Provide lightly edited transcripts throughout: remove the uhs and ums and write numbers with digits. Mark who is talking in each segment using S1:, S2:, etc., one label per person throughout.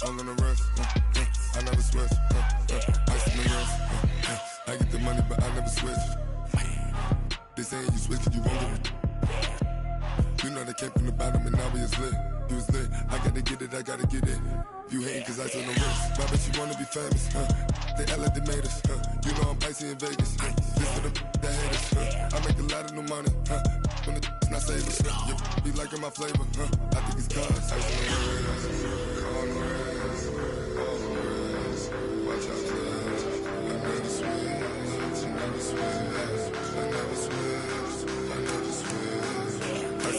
S1: all on the rest. I never switch. Ice in the wrist. I get the money, but I never switch. They saying you switch, you won't get it. You know they came from the bottom and now we is lit. You was lit. I gotta get it, I gotta get it. You hating cause ice on the wrist. But I bet you wanna be famous. They act like they made us. You know I'm icy in Vegas. This for the that hate us. I make a lot of new money. When the not save us. You be liking my flavor. I think it's cause ice on the wrist. On the wrist. On the wrist. Watch out for us. I never switch. I never switch. I never switch. I never switch. Ice on the wrist. Ice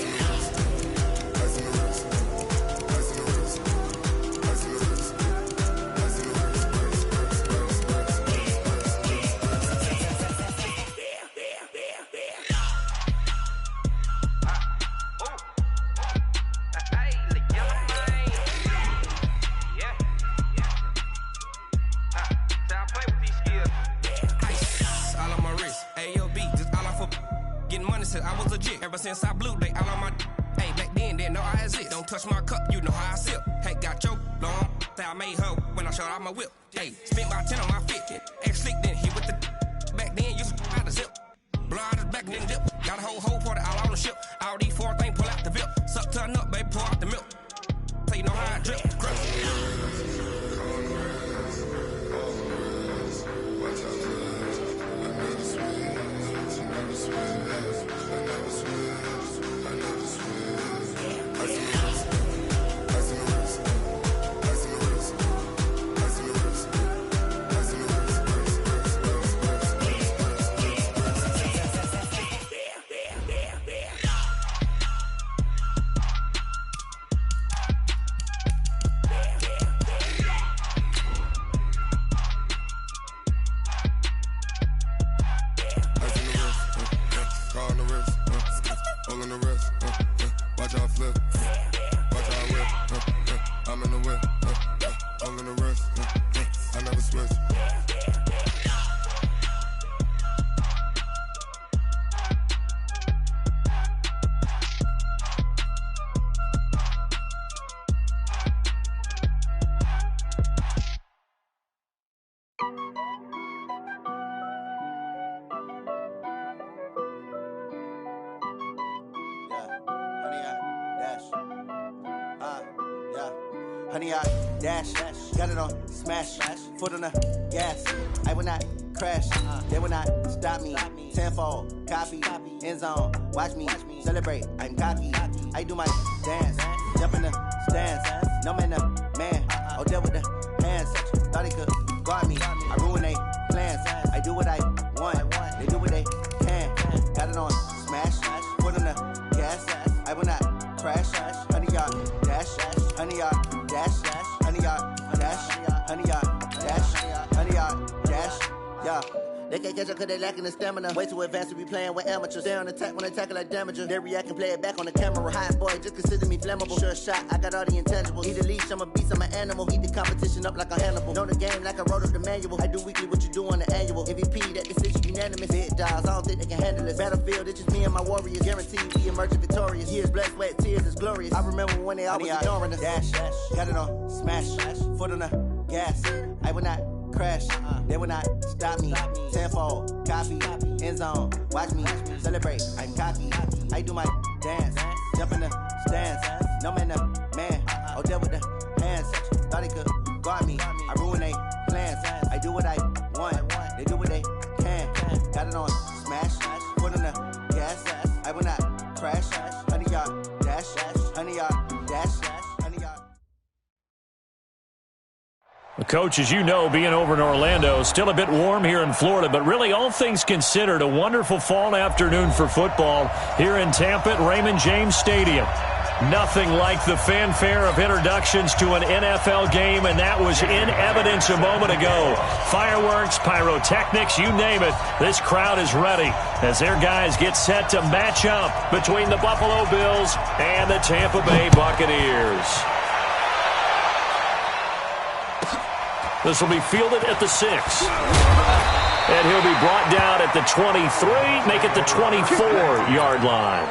S1: on the wrist. Ice on the wrist. Ice on the wrist. Ice on the wrist.
S2: I was legit ever since I blew. They all on my hey back then didn't know I exist. Don't touch my cup, you know how I sip. Hey, got your long. Say I made her when I showed out my whip. Hey, spent my 10 on my 50. Ex slick then hit with the back then used to out the zip. Blow out his back then dip. Got a whole party all on the ship. All these four things pull out the VIP. Suck turn up, baby, pour out the milk. So you know how I drip. Crush.
S3: Honey, I dash, got it on smash, foot on the gas. I will not crash, they will not stop me. Tenfold, copy, end zone, watch me celebrate. I'm cocky, I do my dance, jump in the stands. No man, man, oh deal with the hands. Thought he could guard me, I ruin they plans. I do what I want, they do what they can. Got it on smash, foot on the gas. I will not crash, honey, y'all dash, honey, y'all dash, honey, y'all dash, honey, y'all dash, honey, y'all dash, yeah. They can't catch up cause they lacking the stamina. Way too advanced to be playing with amateurs. Stay on attack when I tackle like damager. They react and play it back on the camera. Hot boy, just consider me flammable. Sure shot, I got all the intangibles. Need a leash, I'm a beast, I'm an animal. Eat the competition up like a Hannibal. Know the game like I wrote up the manual. I do weekly what you do on the annual. MVP, that decision unanimous. Big dogs, I don't think they can handle this. Battlefield, it's just me and my warriors. Guaranteed we emerging victorious. Years, blood, sweat, tears, it's glorious. I remember when they always ignoring us. Dash, got it on smash, foot on the gas. I will not crash, they will not stop me. Tenfold, copy, end zone, watch me celebrate. I'm cocky, I do my dance, jump in the stands. No man, man, oh deal with the hands. Thought he could guard me, I ruin they plans. I do what I want, they do what they can. Got it on smash, foot on the gas. I will not crash, honey, y'all dash, honey, y'all dash, honey, y'all.
S4: Well, Coach, as you know, being over in Orlando, still a bit warm here in Florida, but really all things considered, a wonderful fall afternoon for football here in Tampa at Raymond James Stadium. Nothing like the fanfare of introductions to an NFL game, and that was in evidence a moment ago. Fireworks, pyrotechnics, you name it. This crowd is ready as their guys get set to match up between the Buffalo Bills and the Tampa Bay Buccaneers. This will be fielded at the 6. And he'll be brought down at the 23, make it the 24-yard line.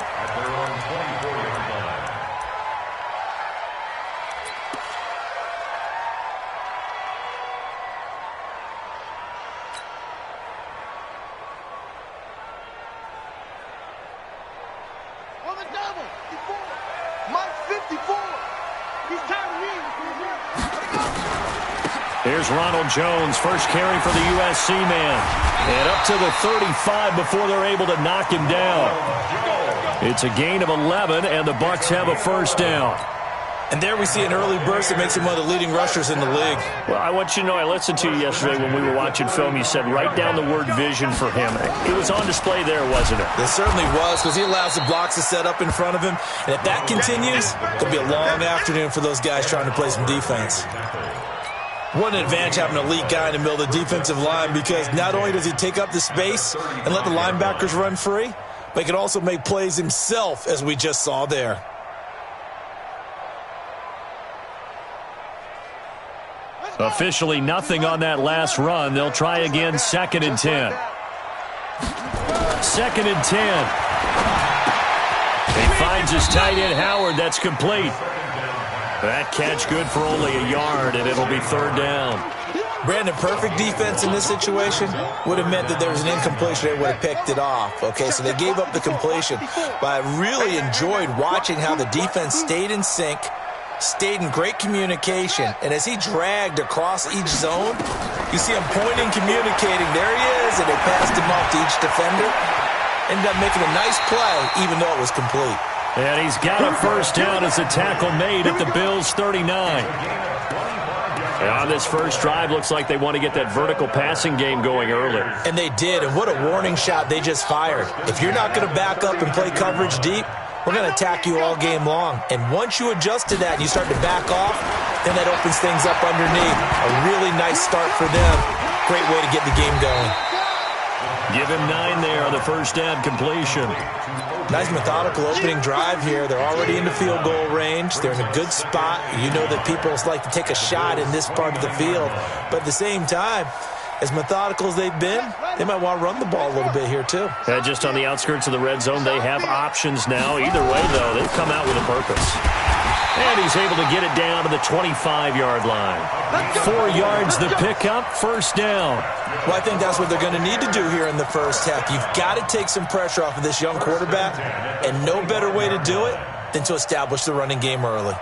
S4: Here's Ronald Jones, first carry for the USC man. And up to the 35 before they're able to knock him down. It's a gain of 11, and the Bucs have a first down.
S5: And there we see an early burst that makes him one of the leading rushers in the league.
S4: Well, I want you to know, I listened to you yesterday when we were watching film. You said write down the word vision for him. It was on display there, wasn't it?
S5: It certainly was, because he allows the blocks to set up in front of him. And if that continues, it'll be a long afternoon for those guys trying to play some defense. What an advantage having an elite guy in the middle of the defensive line, because not only does he take up the space and let the linebackers run free, but he can also make plays himself, as we just saw there.
S4: Officially nothing on that last run. They'll try again, 2nd and 10. 2nd and 10. He finds his tight end, Howard. That's complete. That catch good for only a yard, and it'll be 3rd down.
S5: Brandon, perfect defense in this situation would have meant that there was an incompletion. They would have picked it off. Okay, so they gave up the completion. But I really enjoyed watching how the defense stayed in sync, stayed in great communication, and as he dragged across each zone, you see him pointing, communicating. There he is, and they passed him off to each defender. Ended up making a nice play, even though it was complete.
S4: And he's got a first down as a tackle made at the Bills' 39. And on this first drive, looks like they want to get that vertical passing game going early.
S5: And they did, and what a warning shot they just fired. If you're not going to back up and play coverage deep, we're going to attack you all game long. And once you adjust to that and you start to back off, then that opens things up underneath. A really nice start for them. Great way to get the game going.
S4: Give him 9 there on the first down completion.
S5: Nice methodical opening drive here. They're already in the field goal range. They're in a good spot. You know that people like to take a shot in this part of the field. But at the same time, as methodical as they've been, they might want to run the ball a little bit here too.
S4: Just on the outskirts of the red zone, they have options now. Either way, though, they've come out with a purpose. And he's able to get it down to the 25-yard line. 4 yards the pickup, first down.
S5: Well, I think that's what they're going to need to do here in the first half. You've got to take some pressure off of this young quarterback, and no better way to do it than to establish the running game early.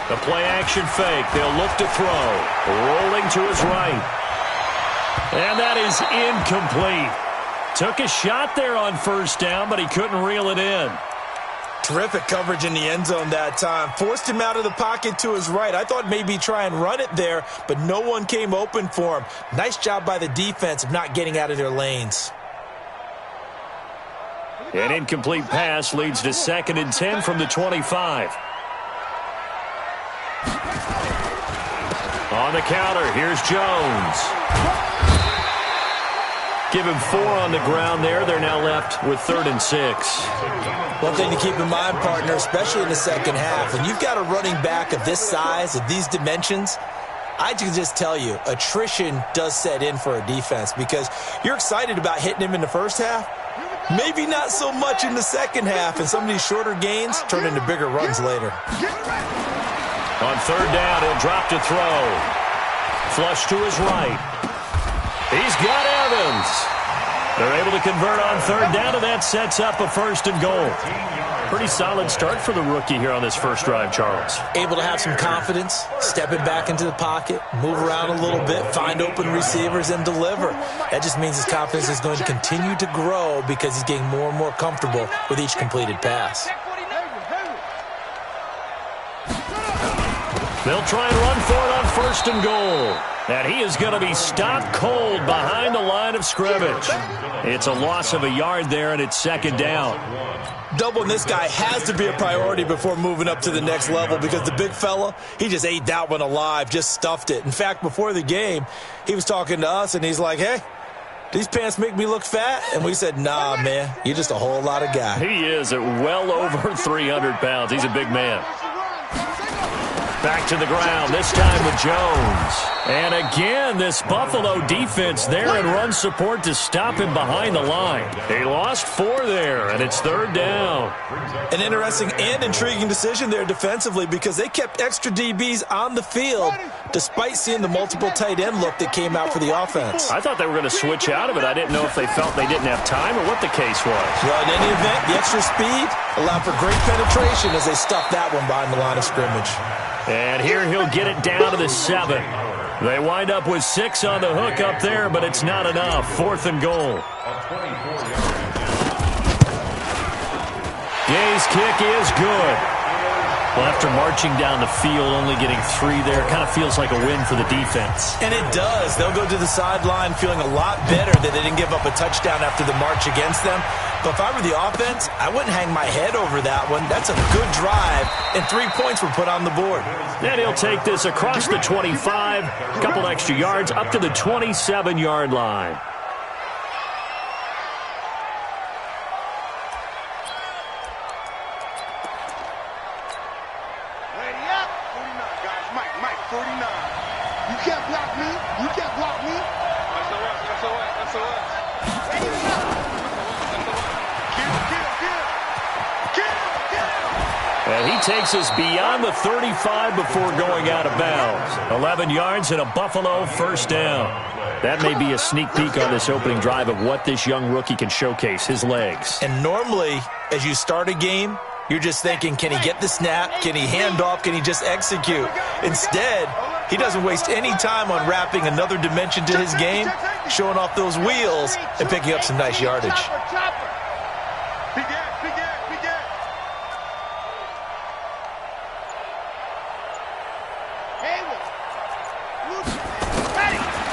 S4: The play-action fake. They'll look to throw. Rolling to his right. And that is incomplete. Took a shot there on first down, but he couldn't reel it in.
S5: Terrific coverage in the end zone that time. Forced him out of the pocket to his right. I thought maybe try and run it there, but no one came open for him. Nice job by the defense of not getting out of their lanes.
S4: An incomplete pass leads to 2nd and 10 from the 25. On the counter, here's Jones. Give him 4 on the ground there. They're now left with 3rd and 6.
S5: One thing to keep in mind, partner, especially in the second half, when you've got a running back of this size, of these dimensions, I can just tell you, attrition does set in for a defense because you're excited about hitting him in the first half. Maybe not so much in the second half, and some of these shorter gains turn into bigger runs later.
S4: On 3rd down, he'll drop to throw. Flush to his right. He's got Evans. They're able to convert on 3rd down, and that sets up a 1st and goal. Pretty solid start for the rookie here on this first drive, Charles.
S5: Able to have some confidence, stepping back into the pocket, move around a little bit, find open receivers, and deliver. That just means his confidence is going to continue to grow because he's getting more and more comfortable with each completed pass.
S4: They'll try and run for it on 1st and goal. And he is going to be stopped cold behind the line of scrimmage. It's a loss of a yard there, and it's 2nd down.
S5: Doubling this guy has to be a priority before moving up to the next level because the big fella, he just ate that one alive, just stuffed it. In fact, before the game, he was talking to us, and he's like, hey, these pants make me look fat? And we said, nah, man, you're just a whole lot of guy.
S4: He is at well over 300 pounds. He's a big man. Back to the ground, this time with Jones. And again, this Buffalo defense there and run support to stop him behind the line. They lost 4 there, and it's 3rd down.
S5: An interesting and intriguing decision there defensively because they kept extra DBs on the field despite seeing the multiple tight end look that came out for the offense.
S4: I thought they were going to switch out of it. I didn't know if they felt they didn't have time or what the case was.
S5: Well, in any event, the extra speed allowed for great penetration as they stuffed that one behind the line of scrimmage.
S4: And here he'll get it down to the 7. They wind up with 6 on the hook up there, but it's not enough. 4th and goal. Gay's kick is good. Well, after marching down the field, only getting 3 there, kind of feels like a win for the defense.
S5: And it does. They'll go to the sideline feeling a lot better that they didn't give up a touchdown after the march against them. But if I were the offense, I wouldn't hang my head over that one. That's a good drive, and 3 points were put on the board.
S4: Then he'll take this across the 25, a couple extra yards, up to the 27-yard line. And he takes us beyond the 35 before going out of bounds. 11 yards and a Buffalo 1st down. That may be a sneak peek on this opening drive of what this young rookie can showcase, his legs.
S5: And normally, as you start a game, you're just thinking, can he get the snap? Can he hand off? Can he just execute? Instead, he doesn't waste any time on wrapping another dimension to his game, showing off those wheels, and picking up some nice yardage.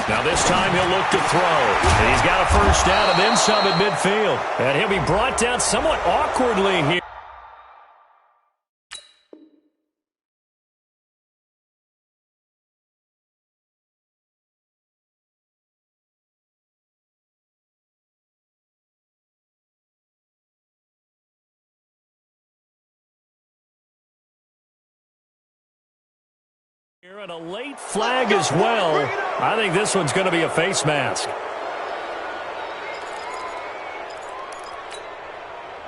S4: Now this time he'll look to throw. And he's got a 1st down and then some at midfield. And he'll be brought down somewhat awkwardly here. And a late flag as well. I think this one's going to be a face mask.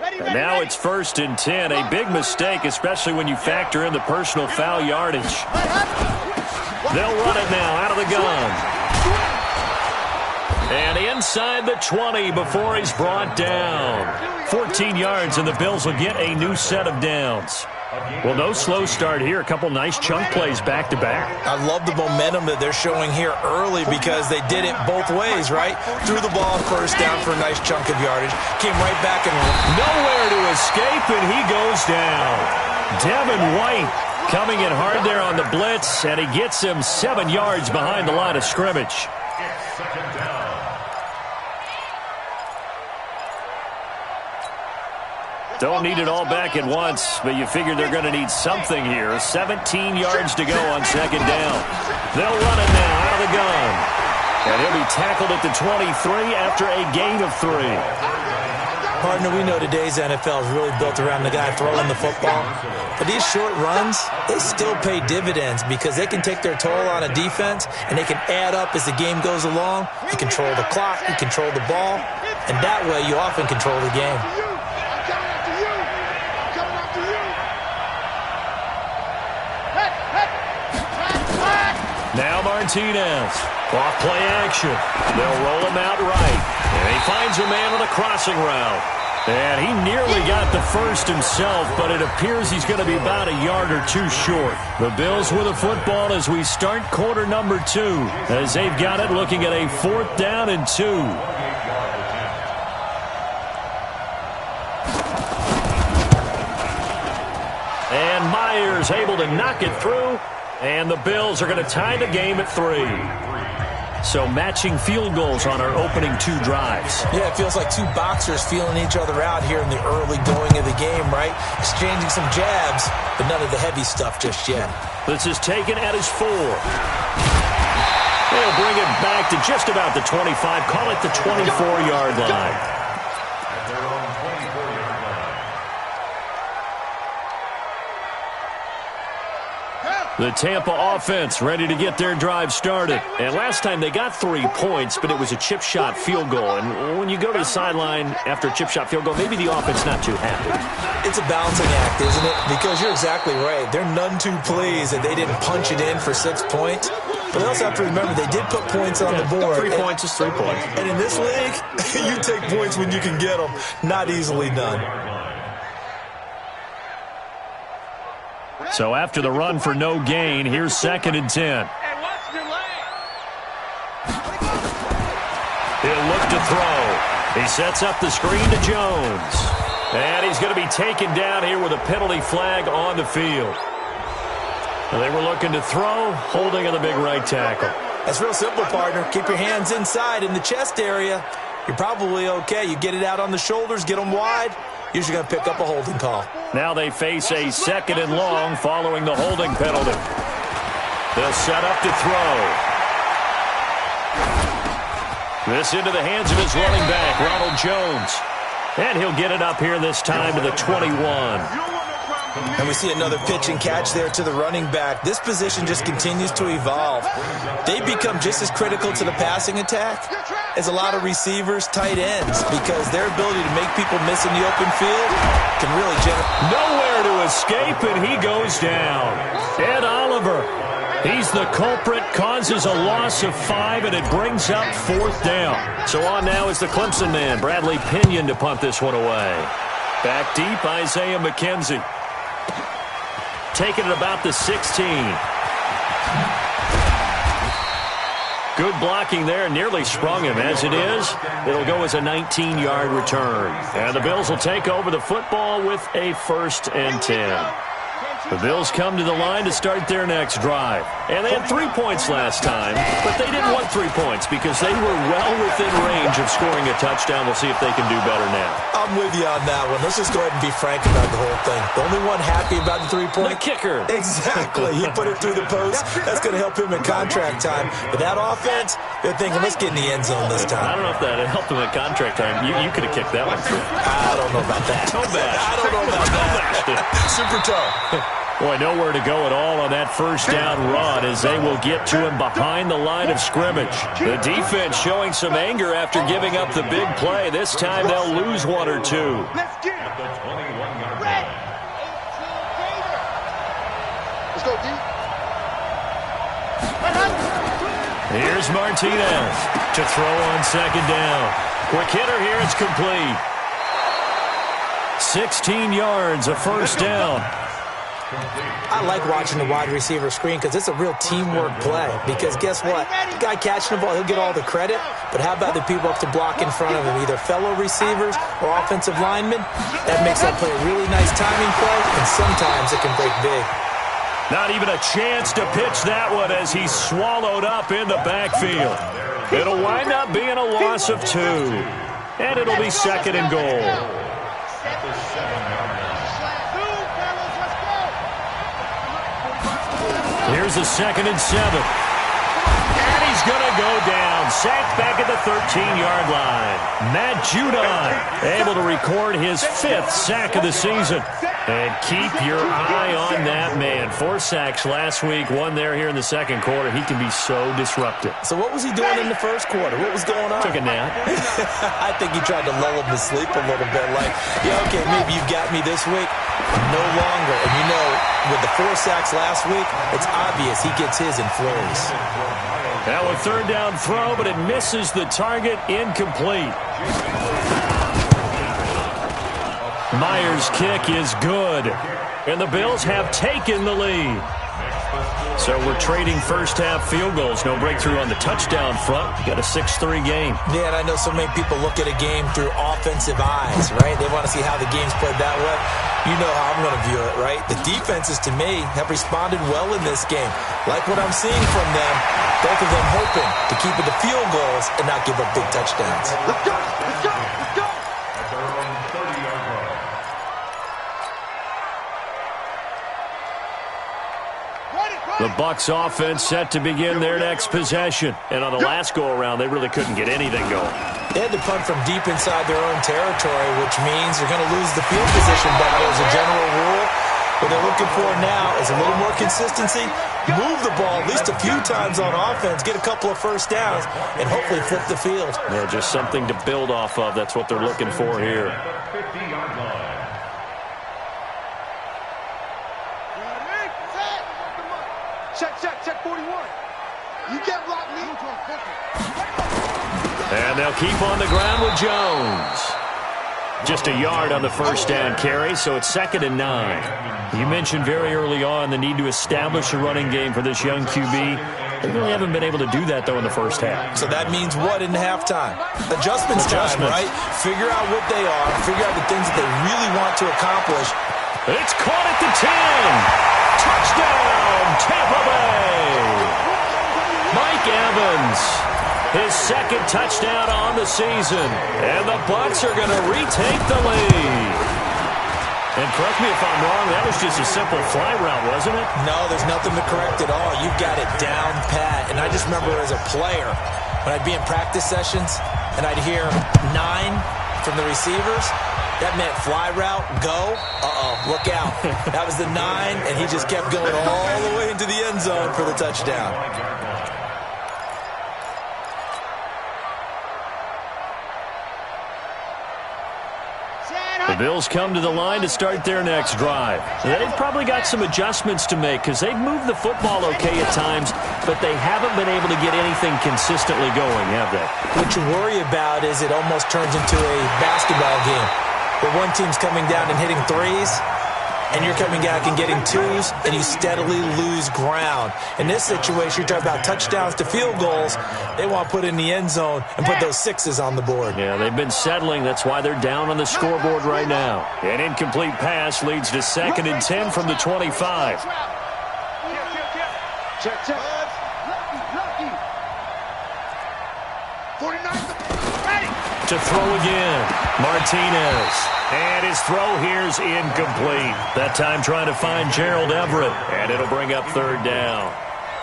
S4: And now it's 1st and 10. A big mistake, especially when you factor in the personal foul yardage. They'll run it now out of the gun. And inside the 20 before he's brought down. 14 yards, and the Bills will get a new set of downs. Well, no slow start here. A couple nice chunk plays back-to-back.
S5: I love the momentum that they're showing here early because they did it both ways, right? Threw the ball 1st down for a nice chunk of yardage. Came right back and
S4: nowhere to escape, and he goes down. Devin White coming in hard there on the blitz, and he gets him 7 yards behind the line of scrimmage. Don't need it all back at once, but you figure they're going to need something here. 17 yards to go on 2nd down. They'll run it now out of the gun. And he'll be tackled at the 23 after a gain of 3.
S5: Partner, we know today's NFL is really built around the guy throwing the football. But these short runs, they still pay dividends because they can take their toll on a defense and they can add up as the game goes along. You control the clock, you control the ball, and that way you often control the game.
S4: Now Martinez, off play action. They'll roll him out right. And he finds a man on the crossing route. And he nearly got the 1st himself, but it appears he's going to be about a yard or 2 short. The Bills with a football as we start quarter number 2. As they've got it looking at a 4th down and 2. And Myers able to knock it through. And the Bills are going to tie the game at 3. So matching field goals on our opening 2 drives.
S5: Yeah, it feels like 2 boxers feeling each other out here in the early going of the game, right? Exchanging some jabs, but none of the heavy stuff just yet.
S4: This is taken at his 4. They'll bring it back to just about the 25. Call it the 24-yard line. The Tampa offense ready to get their drive started. And last time they got 3 points, but it was a chip shot field goal. And when you go to the sideline after a chip shot field goal, maybe the offense not too happy.
S5: It's a balancing act, isn't it? Because you're exactly right. They're none too pleased that they didn't punch it in for 6 points. But they also have to remember they did put points on the board.
S4: 3 points is 3 points.
S5: And in this league, you take points when you can get them. Not easily done.
S4: So after the run for no gain, here's 2nd and 10. He'll look to throw. He sets up the screen to Jones. And he's going to be taken down here with a penalty flag on the field. And they were looking to throw, holding on the big right tackle.
S5: That's real simple, partner. Keep your hands inside in the chest area. You're probably okay. You get it out on the shoulders, get them wide. Usually going to pick up a holding call.
S4: Now they face a 2nd and long following the holding penalty. They'll set up to throw. This into the hands of his running back, Ronald Jones. And he'll get it up here this time to the 21.
S5: And we see another pitch and catch there to the running back. This position just continues to evolve. They become just as critical to the passing attack as a lot of receivers, tight ends, because their ability to make people miss in the open field can really generate.
S4: Nowhere to escape, and he goes down. Ed Oliver, he's the culprit, causes a loss of 5, and it brings up 4th down. So on now is the Clemson man, Bradley Pinion, to punt this one away. Back deep, Isaiah McKenzie. Taking it about the 16. Good blocking there, nearly sprung him. As it is, it'll go as a 19-yard return. And the Bills will take over the football with a 1st and 10. The Bills come to the line to start their next drive. And they had 3 points last time, but they didn't want 3 points because they were well within range of scoring a touchdown. We'll see if they can do better now.
S5: I'm with you on that one. Let's just go ahead and be frank about the whole thing. The only one happy about the 3-point.
S4: The kicker.
S5: Exactly. He put it through the post. That's going to help him in contract time. But that offense, they're thinking, let's get in the end zone this time.
S4: I don't know if that helped him at contract time. You could have kicked that one through.
S5: I don't know about that.
S4: Toe bash.
S5: I don't know about that. Super toe.
S4: Boy, nowhere to go at all on that 1st down run as they will get to him behind the line of scrimmage. The defense showing some anger after giving up the big play. This time they'll lose 1 or 2.
S6: Let's get it. Red. 18 Let's go, D.
S4: Here's Martinez to throw on 2nd down. Quick hitter here, it's complete. 16 yards, a 1st down.
S5: I like watching the wide receiver screen because it's a real teamwork play. Because guess what? The guy catching the ball, he'll get all the credit. But how about the people up to block in front of him, either fellow receivers or offensive linemen? That makes that play a really nice timing play, and sometimes it can break big.
S4: Not even a chance to pitch that one as he's swallowed up in the backfield. It'll wind up being a loss of 2. And it'll be 2nd and goal. Here's a 2nd and 7. And he's going to go down. Sacked back at the 13-yard line. Matt Judon able to record his 5th sack of the season. And keep your eye on that man. 4 sacks last week, 1 there here in the 2nd quarter. He can be so disruptive.
S5: So what was he doing in the 1st quarter? What was going on?
S4: Took a nap.
S5: I think he tried to lull him to sleep a little bit. Like, yeah, okay, maybe you got me this week. No longer. And you know, with the 4 sacks last week, it's obvious he gets his in flurries.
S4: Now a 3rd down throw, but it misses the target. Incomplete. Myers' kick is good. And the Bills have taken the lead. So we're trading first-half field goals. No breakthrough on the touchdown front. We got a 6-3 game.
S5: Yeah, and I know so many people look at a game through offensive eyes, right? They want to see how the game's played that way. You know how I'm going to view it, right? The defenses, to me, have responded well in this game. Like what I'm seeing from them, both of them hoping to keep it to field goals and not give up big touchdowns.
S6: Let's go. Let's go. Let's go.
S4: The Bucs offense set to begin their next possession. And on the last go-around, they really couldn't get anything going.
S5: They had to punt from deep inside their own territory, which means you're going to lose the field position battle as a general rule. What they're looking for now is a little more consistency, move the ball at least a few times on offense, get a couple of first downs, and hopefully flip the field.
S4: Yeah, just something to build off of. That's what they're looking for here.
S6: Check 41. You can't block me.
S4: And they'll keep on the ground with Jones. Just a yard on the first down carry, so it's 2nd and 9. You mentioned very early on the need to establish a running game for this young QB. They really haven't been able to do that, though, in the first half.
S5: So that means what in halftime? Adjustments time, right? Figure out what they are, figure out the things that they really want to accomplish.
S4: It's caught at the 10. Touchdown, Tampa Bay. Mike Evans, his 2nd touchdown on the season. And the Bucs are going to retake the lead. And correct me if I'm wrong, that was just a simple fly route, wasn't it?
S5: No, there's nothing to correct at all. You've got it down pat. And I just remember as a player, when I'd be in practice sessions and I'd hear 9 from the receivers, that meant fly route, go, look out. That was the 9, and he just kept going all the way into the end zone for the touchdown.
S4: The Bills come to the line to start their next drive. They've probably got some adjustments to make because they've moved the football okay at times, but they haven't been able to get anything consistently going, have they?
S5: What you worry about is it almost turns into a basketball game where one team's coming down and hitting threes, and you're coming back and getting twos, and you steadily lose ground. In this situation, you're talking about touchdowns to field goals. They want to put in the end zone and put those 6s on the board.
S4: Yeah, they've been settling. That's why they're down on the scoreboard right now. An incomplete pass leads to 2nd and 10 from the 25.
S6: Check. 49. Ready.
S4: To throw again, Martinez. And his throw here's incomplete. That time trying to find Gerald Everett. And it'll bring up 3rd down.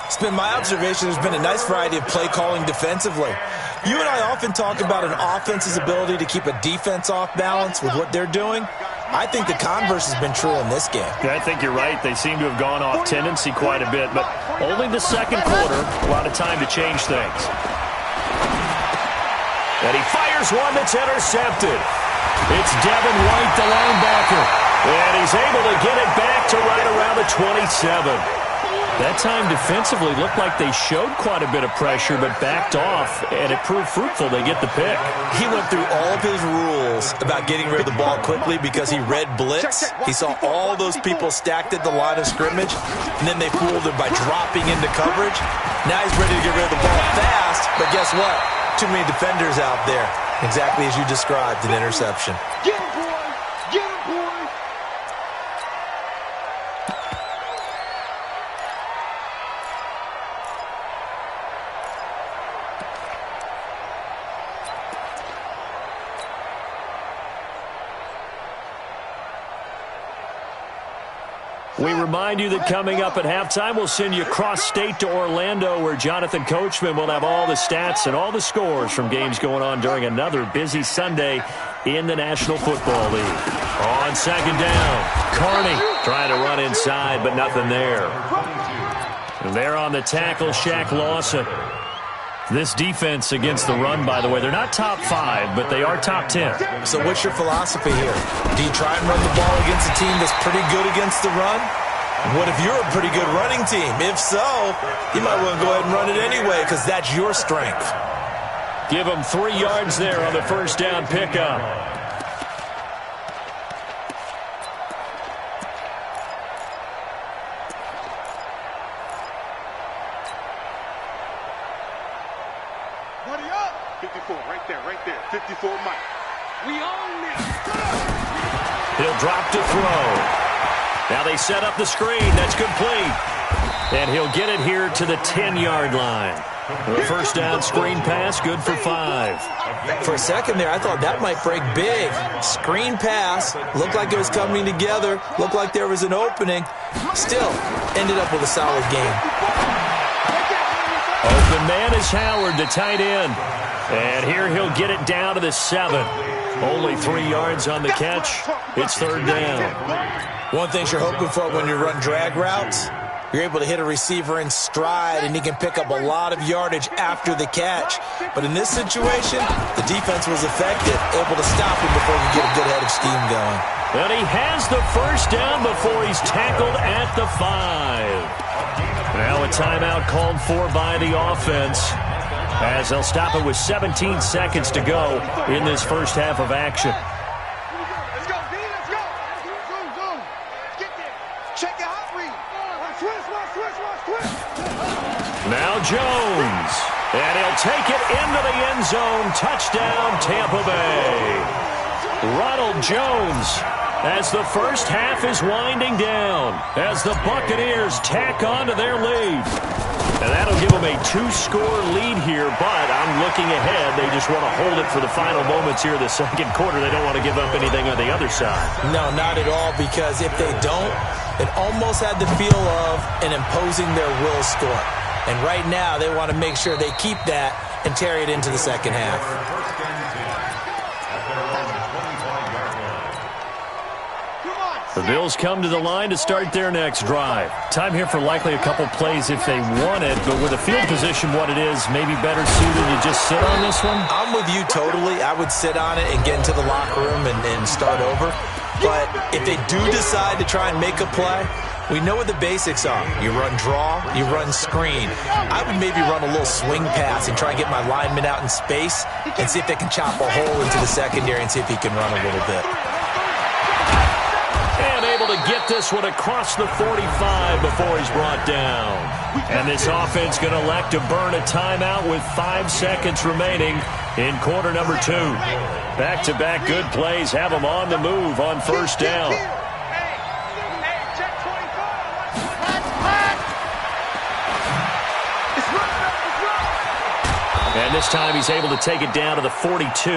S5: It's been my observation there's been a nice variety of play calling defensively. You and I often talk about an offense's ability to keep a defense off balance with what they're doing. I think the converse has been true in this game.
S4: Yeah, I think you're right. They seem to have gone off tendency quite a bit, but only the 2nd quarter, a lot of time to change things. And he fires one that's intercepted. It's Devin White, the linebacker. And he's able to get it back to right around the 27. That time defensively looked like they showed quite a bit of pressure but backed off, and it proved fruitful. They get the pick.
S5: He went through all of his rules about getting rid of the ball quickly because he read blitz. He saw all those people stacked at the line of scrimmage, and then they fooled him by dropping into coverage. Now he's ready to get rid of the ball fast, but guess what? Too many defenders out there. Exactly as you described, an interception.
S6: Get him, boy. Get him, boy.
S4: We remind you that coming up at halftime, we'll send you cross-state to Orlando, where Jonathan Coachman will have all the stats and all the scores from games going on during another busy Sunday in the National Football League. On 2nd down, Carney trying to run inside, but nothing there. And there on the tackle, Shaq Lawson. This defense against the run, by the way, they're not top 5, but they are top 10.
S5: So what's your philosophy here? Do you try and run the ball against a team that's pretty good against the run? What if you're a pretty good running team? If so, you might want to go ahead and run it anyway because that's your strength.
S4: Give them 3 yards there on the first down pickup.
S6: Buddy up. 54, right there. 54, Mike. We own this.
S4: He'll drop to throw. Now they set up the screen. That's complete. And he'll get it here to the 10-yard line. The first down screen pass, good for 5.
S5: For a second there, I thought that might break big. Screen pass, looked like it was coming together, looked like there was an opening. Still, ended up with a solid game.
S4: Open man is Howard, the tight end. And here he'll get it down to the 7. Only 3 yards on the catch. It's 3rd down.
S5: One thing you're hoping for when you run drag routes, you're able to hit a receiver in stride, and he can pick up a lot of yardage after the catch. But in this situation, the defense was effective, able to stop him before he could get a good head of steam going.
S4: And he has the first down before he's tackled at the 5. Now a timeout called for by the offense, as they'll stop it with 17 seconds to go in this first half of action.
S6: Let's go, D, let's go. Zoom. Get there. Check your hot read. Switch.
S4: Now Jones. And he'll take it into the end zone. Touchdown, Tampa Bay. Ronald Jones, as the first half is winding down, as the Buccaneers tack on to their lead. And that'll give them a 2-score lead here, but I'm looking ahead. They just want to hold it for the final moments here in the second quarter. They don't want to give up anything on the other side.
S5: No, not at all, because if they don't, it almost had the feel of an imposing their will score. And right now, they want to make sure they keep that and carry it into the second half.
S4: The Bills come to the line to start their next drive. Time here for likely a couple plays if they want it, but with the field position what it is, maybe better suited to just sit on this one?
S5: I'm with you totally. I would sit on it and get into the locker room and start over. But if they do decide to try and make a play, we know what the basics are. You run draw, you run screen. I would maybe run a little swing pass and try and get my lineman out in space and see if they can chop a hole into the secondary and see if he can run a little bit.
S4: And able to get this one across the 45 before he's brought down. And this offense going to elect to burn a timeout with 5 seconds remaining in quarter number 2. Back-to-back good plays have them on the move on first down. And this time he's able to take it down to the 42.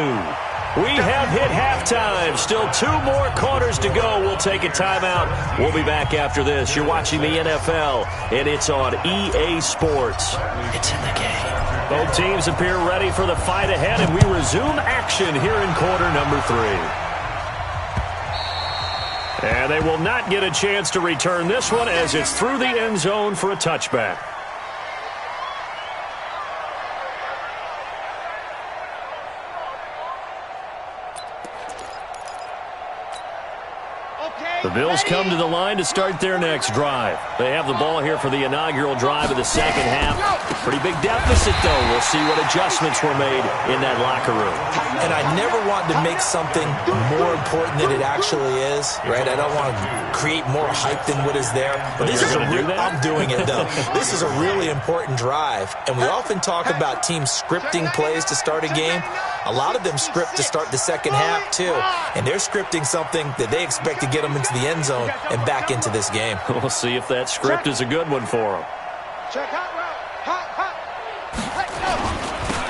S4: We have hit halftime. Still 2 more quarters to go. We'll take a timeout. We'll be back after this. You're watching the NFL, and it's on EA Sports. It's in the game. Both teams appear ready for the fight ahead, and we resume action here in quarter number 3. And they will not get a chance to return this one as it's through the end zone for a touchback. The Bills come to the line to start their next drive. They have the ball here for the inaugural drive of the second half. Pretty big deficit, though. We'll see what adjustments were made in that locker room.
S5: And I never want to make something more important than it actually is, right? I don't want to create more hype than what is there. But this is I'm doing it, though. This is a really important drive. And we often talk about teams scripting plays to start a game. A lot of them script to start the second half, too. And they're scripting something that they expect to get them into the end zone and back into this game.
S4: We'll see if that script is a good one for them.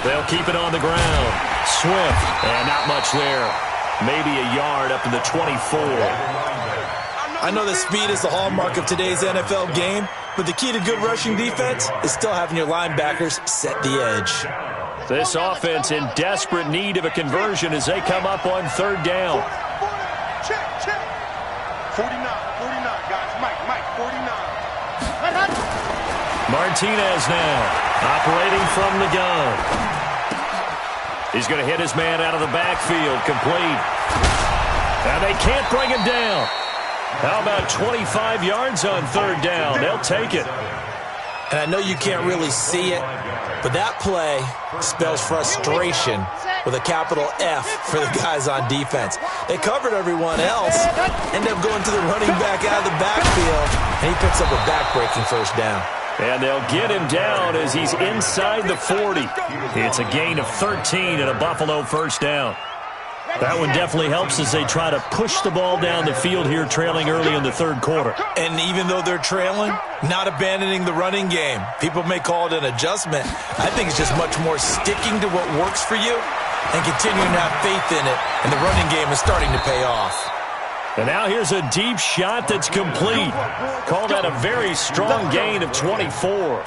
S4: They'll keep it on the ground. Swift, and not much there. Maybe a yard up to the 24.
S5: I know that speed is the hallmark of today's NFL game, but the key to good rushing defense is still having your linebackers set the edge.
S4: This offense in desperate need of a conversion as they come up on third down.
S6: Check. 49, guys. Mike, 49.
S4: Martinez now, operating from the gun. He's going to hit his man out of the backfield, complete. And they can't bring him down. How about 25 yards on third down? They'll take it.
S5: And I know you can't really see it, but that play spells frustration with a capital F for the guys on defense. They covered everyone else, end up going to the running back out of the backfield, and he picks up a back-breaking first down.
S4: And they'll get him down as he's inside the 40. It's a gain of 13 and a Buffalo first down. That one definitely helps as they try to push the ball down the field here, trailing early in the third quarter.
S5: And even though they're trailing, not abandoning the running game. People may call it an adjustment. I think it's just much more sticking to what works for you and continuing to have faith in it. And the running game is starting to pay off.
S4: And now here's a deep shot that's complete. Call that a very strong gain of 24.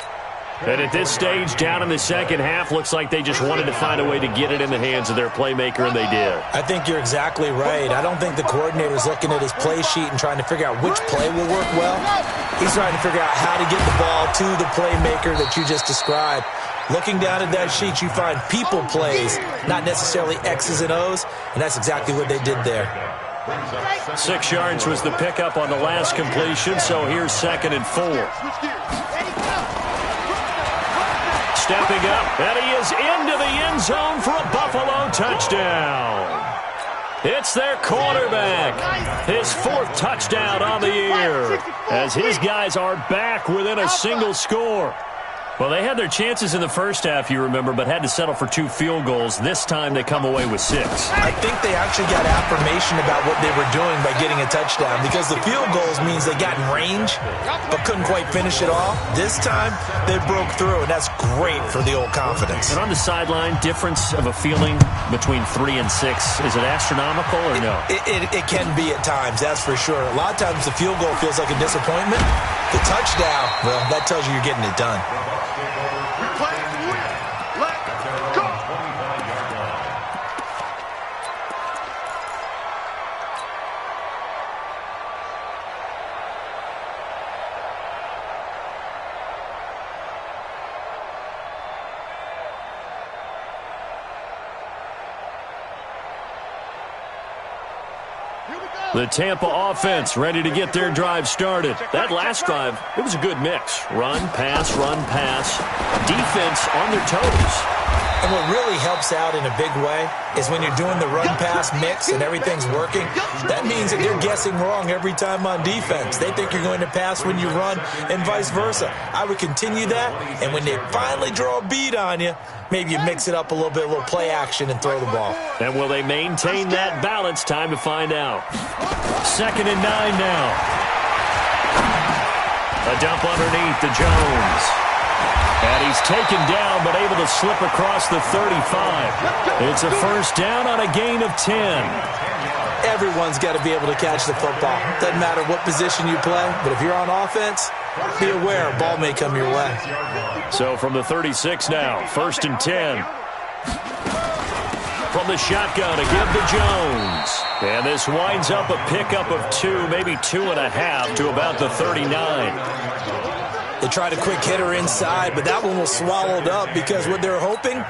S4: And at this stage, down in the second half, looks like they just wanted to find a way to get it in the hands of their playmaker, and they did.
S5: I think you're exactly right. I don't think the coordinator's looking at his play sheet and trying to figure out which play will work well. He's trying to figure out how to get the ball to the playmaker that you just described. Looking down at that sheet, you find people plays, not necessarily X's and O's, and that's exactly what they did there.
S4: 6 yards was the pickup on the last completion, so here's 2nd and 4. Stepping up, and he is into the end zone for a Buffalo touchdown. It's their quarterback, his 4th touchdown on the year, as his guys are back within a single score. Well, they had their chances in the first half, you remember, but had to settle for 2 field goals. This time they come away with 6.
S5: I think they actually got affirmation about what they were doing by getting a touchdown, because the field goals means they got in range but couldn't quite finish it off. This time they broke through, and that's great for the old confidence.
S4: And on the sideline, difference of a feeling between 3 and 6, is it astronomical or no?
S5: It can be at times, that's for sure. A lot of times the field goal feels like a disappointment. The touchdown, well, that tells you you're getting it done.
S4: The Tampa offense ready to get their drive started. That last drive, it was a good mix. Run, pass, defense on their toes.
S5: And what really helps out in a big way is when you're doing the run-pass mix and everything's working, that means that they're guessing wrong every time on defense. They think you're going to pass when you run and vice versa. I would continue that, and when they finally draw a beat on you, maybe you mix it up a little bit, a little play action, and throw the ball.
S4: And will they maintain that balance? Time to find out. 2nd and 9 now. A dump underneath to Jones. And he's taken down, but able to slip across the 35. It's a first down on a gain of 10.
S5: Everyone's got to be able to catch the football. Doesn't matter what position you play, but if you're on offense, be aware a ball may come your way.
S4: So from the 36 now, 1st and 10. From the shotgun to give to Jones. And this winds up a pickup of 2, maybe 2.5 to about the 39.
S5: They tried a quick hitter inside, but that one was swallowed up because what they're hoping,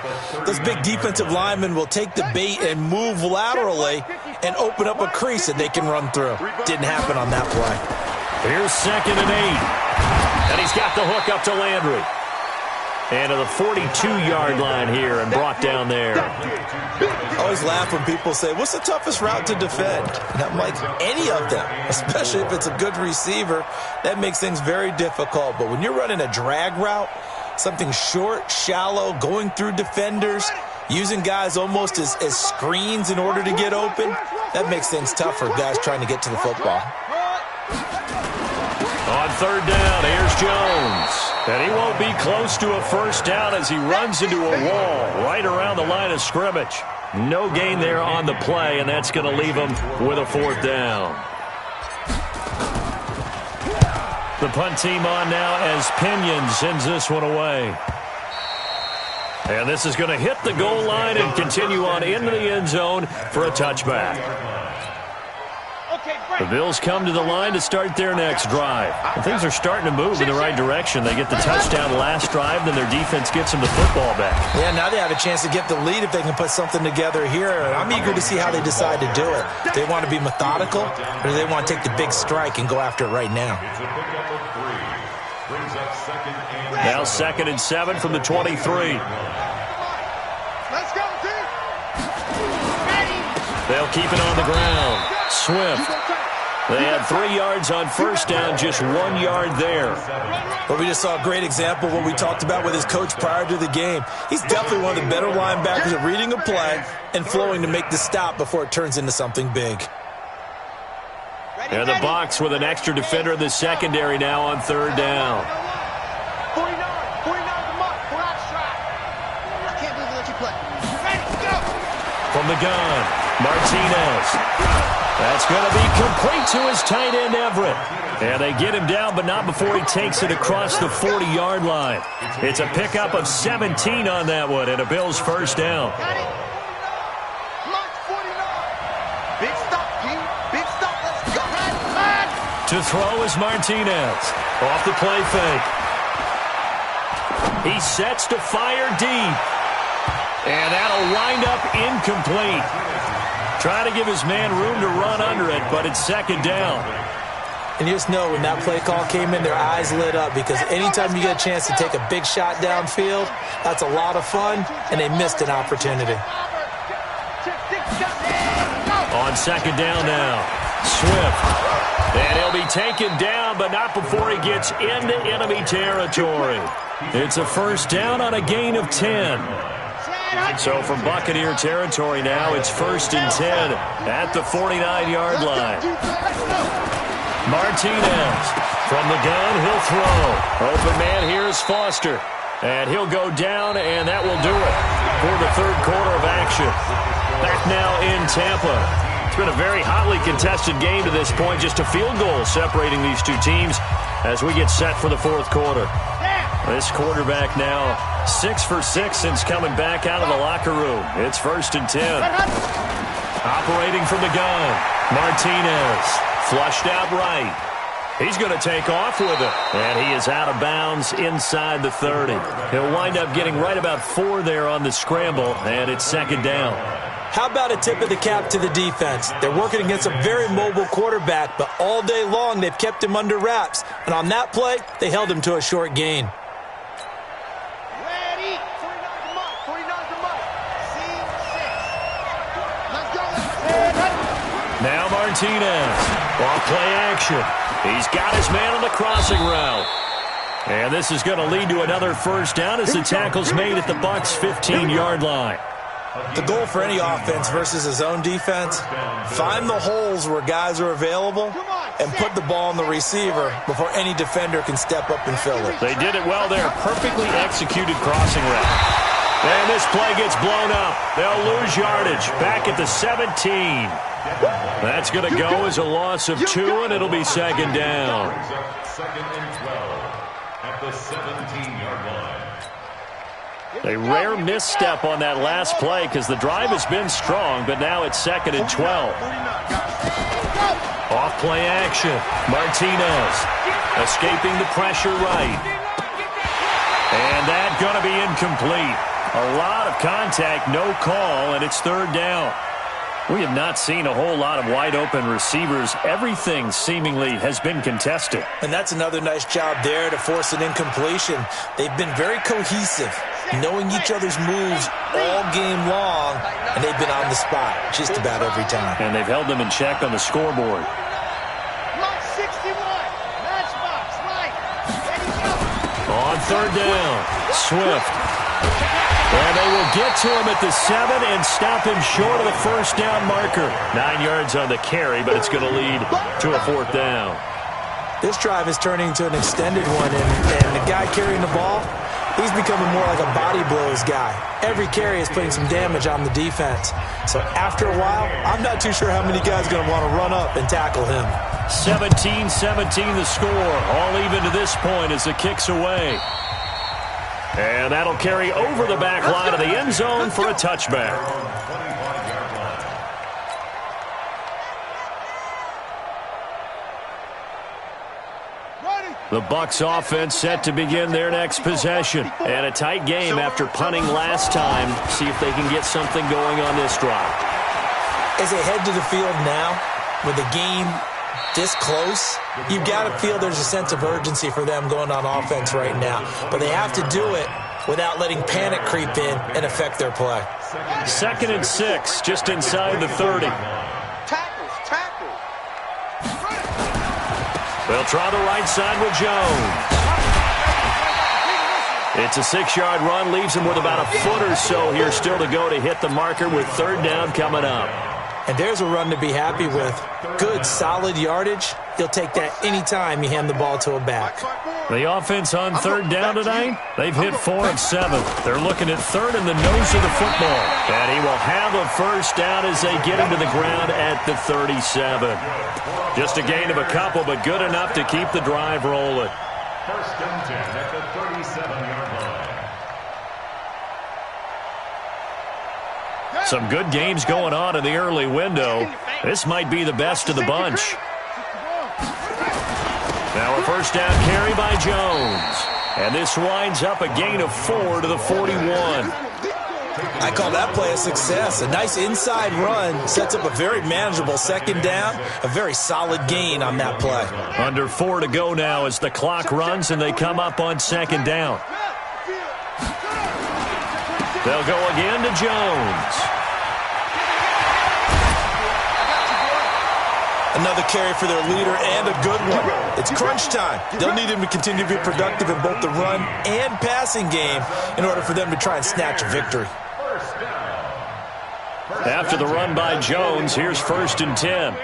S5: those big defensive linemen will take the bait and move laterally and open up a crease that they can run through. Didn't happen on that play.
S4: Here's 2nd and 8. And he's got the hook up to Landry. And to the 42-yard line here and brought down there.
S5: I always laugh when people say, what's the toughest route to defend? And I'm like, any of them, especially if it's a good receiver. That makes things very difficult. But when you're running a drag route, something short, shallow, going through defenders, using guys almost as screens in order to get open, that makes things tough for guys trying to get to the football.
S4: On 3rd down, here's Jones. And he won't be close to a first down as he runs into a wall right around the line of scrimmage. No gain there on the play, and that's going to leave him with a 4th down. The punt team on now as Pinion sends this one away. And this is going to hit the goal line and continue on into the end zone for a touchback. The Bills come to the line to start their next drive. And things are starting to move in the right direction. They get the touchdown last drive, then their defense gets them the football back.
S5: Yeah, now they have a chance to get the lead if they can put something together here. And I'm eager to see how they decide to do it. Do they want to be methodical, or do they want to take the big strike and go after it right now?
S4: Now 2nd and 7 from the 23.
S6: Let's go, team.
S4: They'll keep it on the ground. Swift. They had 3 yards on first down, just 1 yard there.
S5: Well, we just saw a great example of what we talked about with his coach prior to the game. He's definitely one of the better linebackers at reading a play and flowing to make the stop before it turns into something big.
S4: And the box with an extra defender in the secondary now on 3rd down.
S6: 49 the mark. We're out of stride. I can't believe we let you play. Ready, go.
S4: From the gun, Martinez. That's going to be complete to his tight end, Everett. And they get him down, but not before he takes it across the 40-yard line. It's a pickup of 17 on that one, and a Bills first down.
S6: Got it. Mark 49. Big stop, G. Big stop. Let's go.
S4: To throw is Martinez. Off the play fake. He sets to fire deep. And that'll wind up incomplete. Trying to give his man room to run under it, but it's second down.
S5: And you just know when that play call came in, their eyes lit up, because anytime you get a chance to take a big shot downfield, that's a lot of fun, and they missed an opportunity.
S4: On second down now, Swift. And he'll be taken down, but not before he gets into enemy territory. It's a first down on a gain of 10. So from Buccaneer territory now, it's 1st and 10 at the 49-yard line. Martinez from the gun, he'll throw. Open man here is Foster. And he'll go down, and that will do it for the third quarter of action. Back now in Tampa. It's been a very hotly contested game to this point. Just a field goal separating these two teams as we get set for the fourth quarter. This quarterback now 6 for 6 since coming back out of the locker room. It's 1st and 10. Operating from the gun, Martinez. Flushed out right. He's going to take off with it. And he is out of bounds inside the 30. He'll wind up getting right about 4 there on the scramble, and it's second down.
S5: How about a tip of the cap to the defense? They're working against a very mobile quarterback, but all day long they've kept him under wraps. And on that play, they held him to a short gain.
S6: Ready. 49's the mark. 49's the mark. C6. Let's go.
S4: Now Martinez. Off play action. He's got his man on the crossing route. And this is going to lead to another first down as the tackle's made at the Bucs' 15-yard line.
S5: The goal for any offense versus his own defense, find the holes where guys are available and put the ball on the receiver before any defender can step up and fill it.
S4: They did it well there. Perfectly executed crossing route. And this play gets blown up. They'll lose yardage back at the 17. That's going to go as a loss of 2, and it'll be second down.
S7: Second and 12 at the 17-yard line.
S4: A rare misstep on that last play because the drive has been strong, but now it's second and 12. Off play action. Martinez escaping the pressure right. And that's going to be incomplete. A lot of contact, no call, and it's third down. We have not seen a whole lot of wide-open receivers. Everything seemingly has been contested.
S5: And that's another nice job there to force an incompletion. They've been very cohesive, knowing each other's moves all game long, and they've been on the spot just about every time.
S4: And they've held them in check on the scoreboard.
S6: Mark 61. Matchbox. Right. Ready, go.
S4: On third down, Swift. And they will get to him at the 7 and stop him short of the first down marker. 9 yards on the carry, but it's going to lead to a fourth down.
S5: This drive is turning into an extended one, and the guy carrying the ball, he's becoming more like a body blows guy. Every carry is putting some damage on the defense. So after a while, I'm not too sure how many guys are going to want to run up and tackle him.
S4: 17-17 the score. All even to this point as the kick's away. And that'll carry over the back line of the end zone for a touchback. The Bucs offense set to begin their next possession. And a tight game after punting last time. See if they can get something going on this drive.
S5: As they head to the field now, with the game this close, you've got to feel there's a sense of urgency for them going on offense right now. But they have to do it without letting panic creep in and affect their play.
S4: 2nd and 6, just inside the 30.
S6: Tackles.
S4: They'll try the right side with Jones. It's a 6-yard run, leaves him with about a foot or so here still to go to hit the marker with third down coming up.
S5: And there's a run to be happy with. Good, solid yardage, He'll take that anytime you hand the ball to a back.
S4: The offense on third down tonight, they've hit 4 of 7. They're looking at third in the nose of the football. And he will have a first down as they get him to the ground at the 37. Just a gain of a couple, but good enough to keep the drive rolling.
S7: First and 10 at the 37-yard line.
S4: Some good games going on in the early window. This might be the best of the bunch. Now a first down carry by Jones. And this winds up a gain of 4 to the 41.
S5: I call that play a success. A nice inside run sets up a very manageable second down. A very solid gain on that play.
S4: Under 4 to go now as the clock runs and they come up on second down. They'll go again to Jones.
S5: Another carry for their leader and a good one. It's crunch time. They'll need him to continue to be productive in both the run and passing game in order for them to try and snatch a victory.
S4: After the run by Jones, here's first and 10.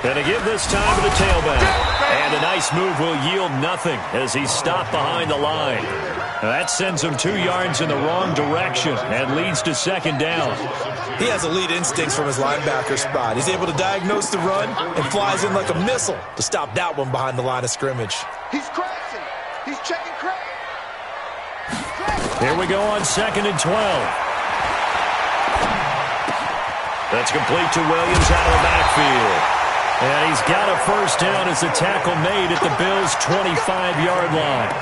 S4: And to give this time to the tailback. And a nice move will yield nothing as he's stopped behind the line. Now that sends him 2 yards in the wrong direction and leads to second down.
S5: He has elite instincts from his linebacker spot. He's able to diagnose the run and flies in like a missile to stop that one behind the line of scrimmage.
S6: He's crashing. He's checking crack.
S4: Here we go on second and 12. That's complete to Williams out of the backfield. And he's got a first down as the tackle made at the Bills' 25-yard line.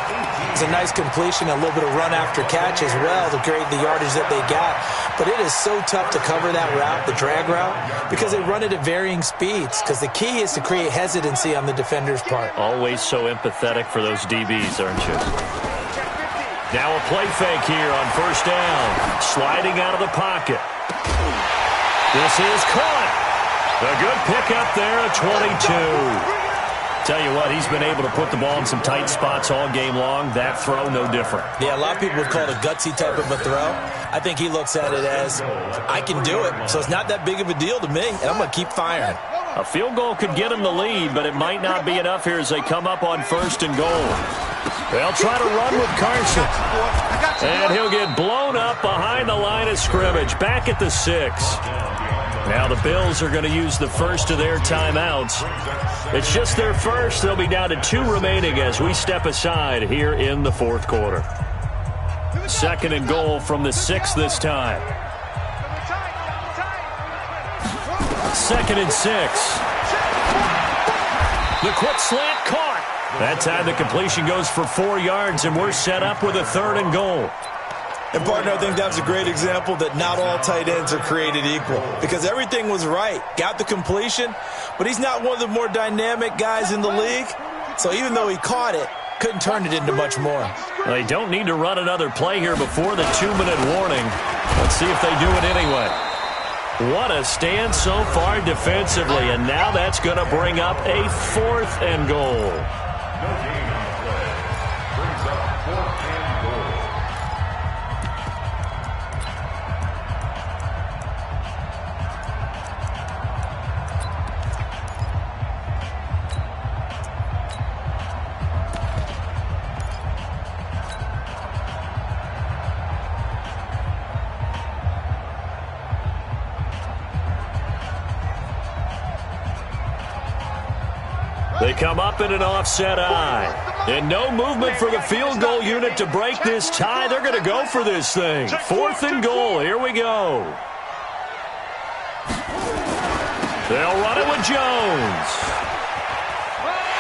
S5: It's a nice completion, a little bit of run after catch as well to create the yardage that they got. But it is so tough to cover that route, the drag route, because they run it at varying speeds. Because the key is to create hesitancy on the defender's part.
S4: Always so empathetic for those DBs, aren't you? Now a play fake here on first down. Sliding out of the pocket. This is caught. A good pickup there at 22. Tell you what, he's been able to put the ball in some tight spots all game long. That throw, no different.
S5: Yeah, a lot of people would call it a gutsy type of a throw. I think he looks at it as, I can do it, so it's not that big of a deal to me, and I'm going to keep firing.
S4: A field goal could get him the lead, but it might not be enough here as they come up on first and goal. They'll try to run with Carson. And he'll get blown up behind the line of scrimmage, back at the 6. Now the Bills are going to use the first of their timeouts. It's just their first. They'll be down to 2 remaining as we step aside here in the fourth quarter. Second and goal from the 6 this time. Second and 6. The quick slant caught. That time the completion goes for 4 yards, and we're set up with a third and goal.
S5: And, partner, I think that was a great example that not all tight ends are created equal. Because everything was right. Got the completion, but he's not one of the more dynamic guys in the league. So even though he caught it, couldn't turn it into much more.
S4: They don't need to run another play here before the 2-minute warning. Let's see if they do it anyway. What a stand so far defensively, and now that's going to bring up a 4th and goal.
S7: No gain on the play. Brings up 4th and goal.
S4: They come up in an offset eye. And no movement for the field goal unit to break this tie. They're going to go for this thing. 4th and goal. Here we go. They'll run it with Jones.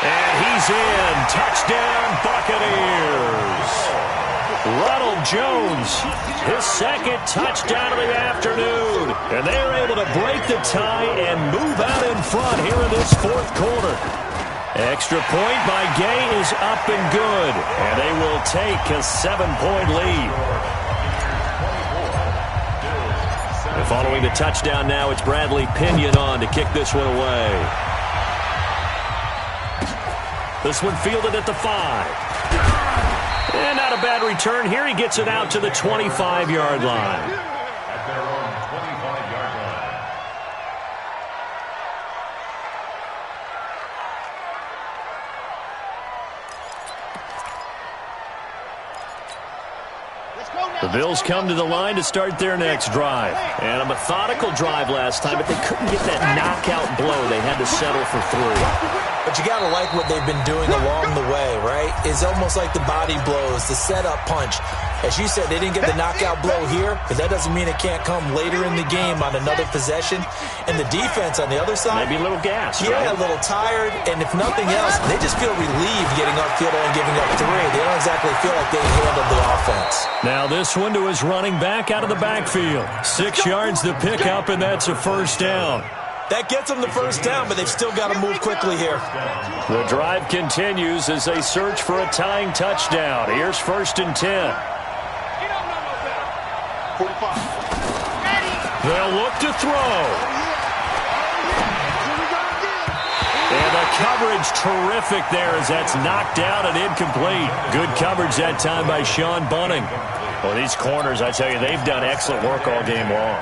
S4: And he's in. Touchdown, Buccaneers. Ronald Jones, his second touchdown of the afternoon. And they're able to break the tie and move out in front here in this fourth quarter. Extra point by Gay is up and good. And they will take a 7-point lead. And following the touchdown now, it's Bradley Pinion on to kick this one away. This one fielded at the 5. And not a bad return here. He gets it out to the 25-yard line.
S7: At their own 25-yard line.
S4: The Bills come to the line to start their next drive. And a methodical drive last time, but they couldn't get that knockout blow. They had to settle for 3.
S5: But you got to like what they've been doing along the way, right? It's almost like the body blows, the setup punch. As you said, they didn't get the knockout blow here, but that doesn't mean it can't come later in the game on another possession. And the defense on the other side,
S4: maybe a little gas.
S5: Yeah,
S4: right?
S5: A little tired. And if nothing else, they just feel relieved getting upfield and giving up 3. They don't exactly feel like they handled the offense.
S4: Now this one to his running back out of the backfield. 6 yards to pick up, and that's a first down.
S5: That gets them the first down, but they've still got to move quickly here.
S4: The drive continues as they search for a tying touchdown. Here's 1st and 10.
S6: 45.
S4: They'll look to throw. And the coverage terrific there as that's knocked down and incomplete. Good coverage that time by Sean Bunning. Well, these corners, I tell you, they've done excellent work all game long.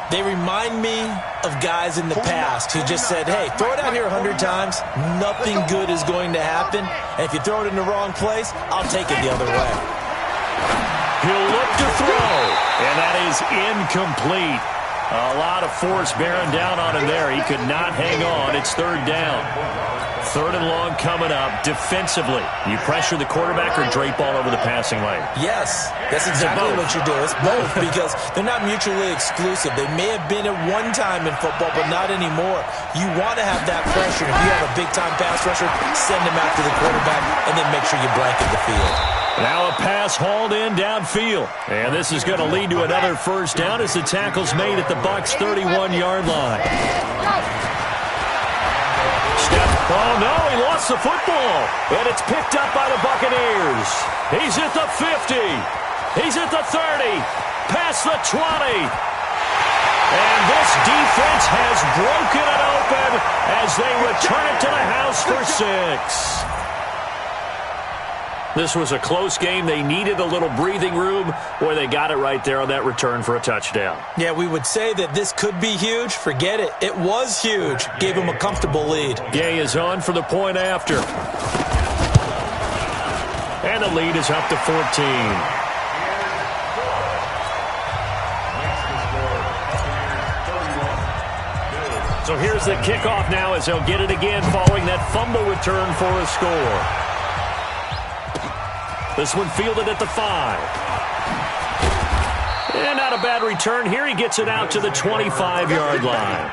S5: They remind me of guys in the past who just said, hey, throw it out here 100 times. Nothing good is going to happen. And if you throw it in the wrong place, I'll take it the other way.
S4: He'll look to throw. And that is incomplete. A lot of force bearing down on him there. He could not hang on. It's 3rd down. 3rd and long coming up. Defensively, you pressure the quarterback or drape all over the passing lane?
S5: Yes, that's exactly what you do. It's both because they're not mutually exclusive. They may have been at one time in football, but not anymore. You want to have that pressure. If you have a big-time pass rusher, send him after the quarterback and then make sure you blanket the field.
S4: Now a pass hauled in downfield. And this is going to lead to another first down as the tackle's made at the Bucs' 31-yard line. Oh, no, he lost the football. And it's picked up by the Buccaneers. He's at the 50. He's at the 30. Past the 20. And this defense has broken it open as they return it to the house for 6. This was a close game. They needed a little breathing room. Boy, they got it right there on that return for a touchdown.
S5: Yeah, we would say that this could be huge. Forget it. It was huge. Gave him a comfortable lead.
S4: Gay is on for the point after. And the lead is up to 14. So here's the kickoff now as they'll get it again following that fumble return for a score. This one fielded at the 5. And not a bad return here. He gets it out to the 25-yard line.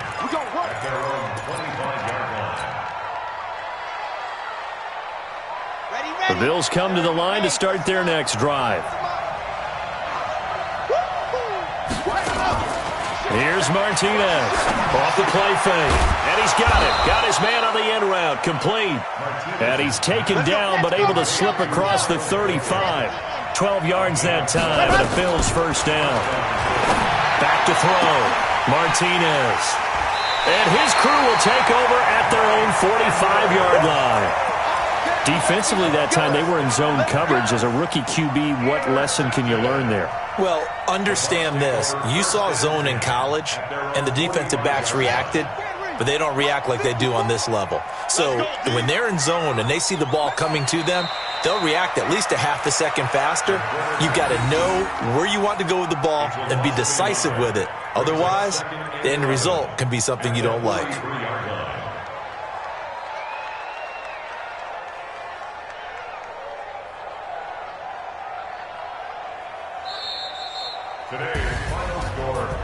S4: The Bills come to the line to start their next drive. Here's Martinez off the play fake. And he's got it. Got his man on the end route. Complete. And he's taken down but able to slip across the 35. 12 yards that time. And the Bills first down. Back to throw. Martinez. And his crew will take over at their own 45-yard line. Defensively that time, they were in zone coverage. As a rookie QB, what lesson can you learn there?
S5: Well, understand this. You saw zone in college, and the defensive backs reacted, but they don't react like they do on this level. So when they're in zone and they see the ball coming to them, they'll react at least a half a second faster. You've got to know where you want to go with the ball and be decisive with it. Otherwise, the end result can be something you don't like.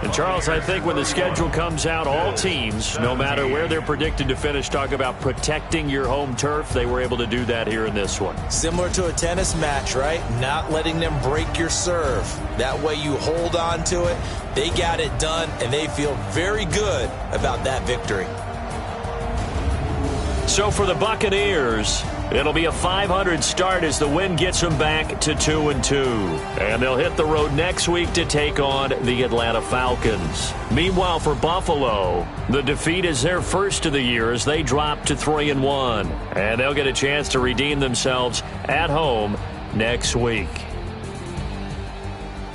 S4: And Charles, I think when the schedule comes out, all teams, no matter where they're predicted to finish, talk about protecting your home turf. They were able to do that here in this one.
S5: Similar to a tennis match, right? Not letting them break your serve. That way you hold on to it. They got it done, and they feel very good about that victory.
S4: So for the Buccaneers, it'll be a 500 start as the win gets them back to 2-2. And they'll hit the road next week to take on the Atlanta Falcons. Meanwhile, for Buffalo, the defeat is their first of the year as they drop to 3-1. And they'll get a chance to redeem themselves at home next week.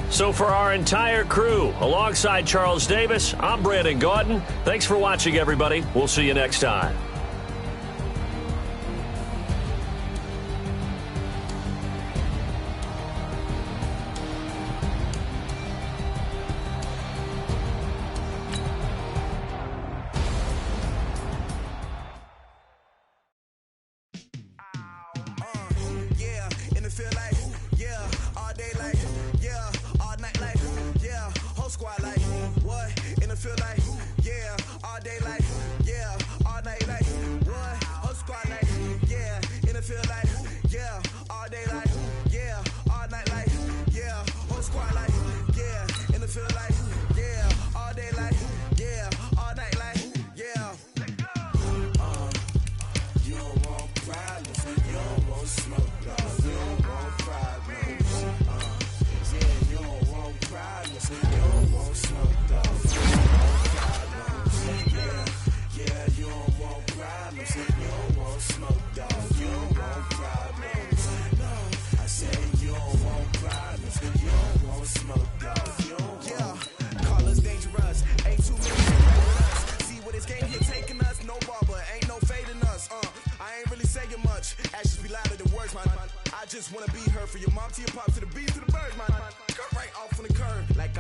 S4: So for our entire crew, alongside Charles Davis, I'm Brandon Gaudin. Thanks for watching, everybody. We'll see you next time.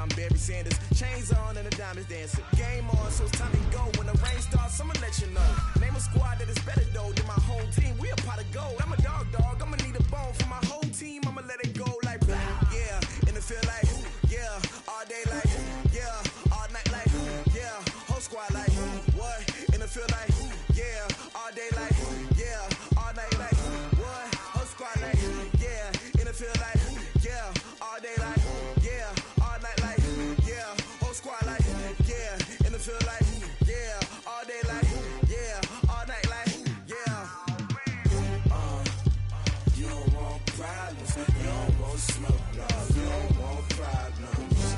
S8: I'm Barry Sanders. Chains on and the diamonds dancing. Game on, so it's time to go. When the rain starts, I'ma let you know. Name a squad that is better though than my home team. We a pot of gold. I'm a dog. I'ma need a bone for my whole team. I'ma let it go like yeah. In the field like yeah. All day like yeah. All night like yeah. Whole squad like what? In the field like yeah. All day like yeah. All night like what? Whole squad like yeah. In the field like yeah. All day like yeah. All night like yeah. Whole squad like yeah. In the field like yeah. All day like yeah. All night like yeah. You don't want problems. You don't want smoke. No, you don't want problems.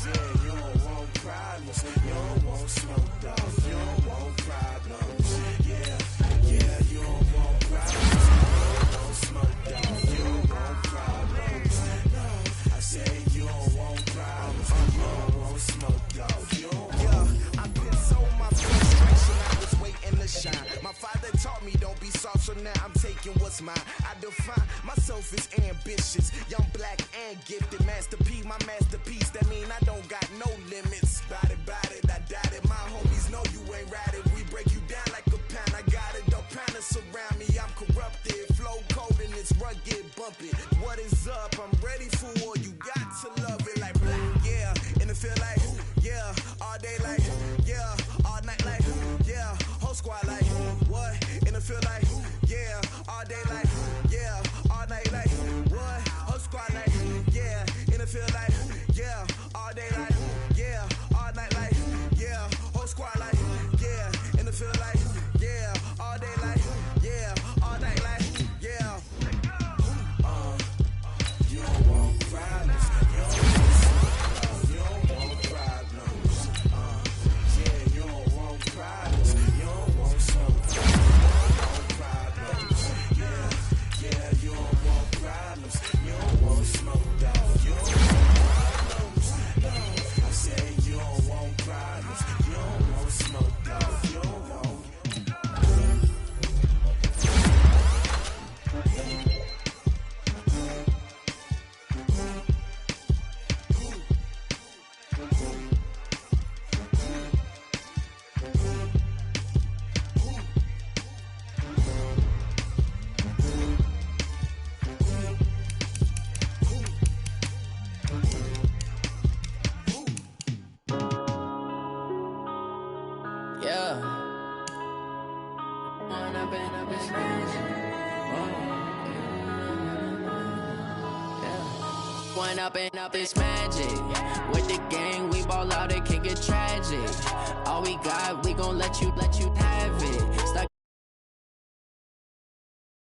S8: Yeah, you don't want problems. You don't want smoke. No, you don't want problems. Yeah, yeah, you don't want problems. You don't want smoke. No, you don't want problems. No, I say you don't want problems. You don't want smoke. No, you don't want. Yeah, I've been so my frustration. I was waiting to shine. My father taught me don't be soft, so now I'm taking what's mine. I define myself as ambitious, young, black, and gifted. Master P, my masterpiece. That mean I don't got no limits. Bout it, I doubt it. My homies know you ain't ratted. We break you down like a pound. I got it, don't panic surround me. I'm corrupted, flow cold and it's rugged, bumpy. What is up? I'm ready for war. You got to love it like black, yeah. In the field like yeah. All day like yeah. All night like yeah. Whole squad like what? In the field like yeah. All day like yeah. All night like what? Whole squad like yeah. In the field like yeah. All day like yeah. All night like yeah. Whole squad like yeah. In the field like yeah. All day like yeah. All night like yeah. You don't want problems. You don't want problems. Yeah, you don't want problems. You don't want smoke. You don't want problems. Yeah, yeah, you don't want problems. You don't want smoke, dog. You don't want problems. No, I say you don't want problems. You don't want smoke, dog. You don't want.
S9: Yeah. One up and up is magic. With the gang, we ball out, it can get tragic. All we got, we gon' let you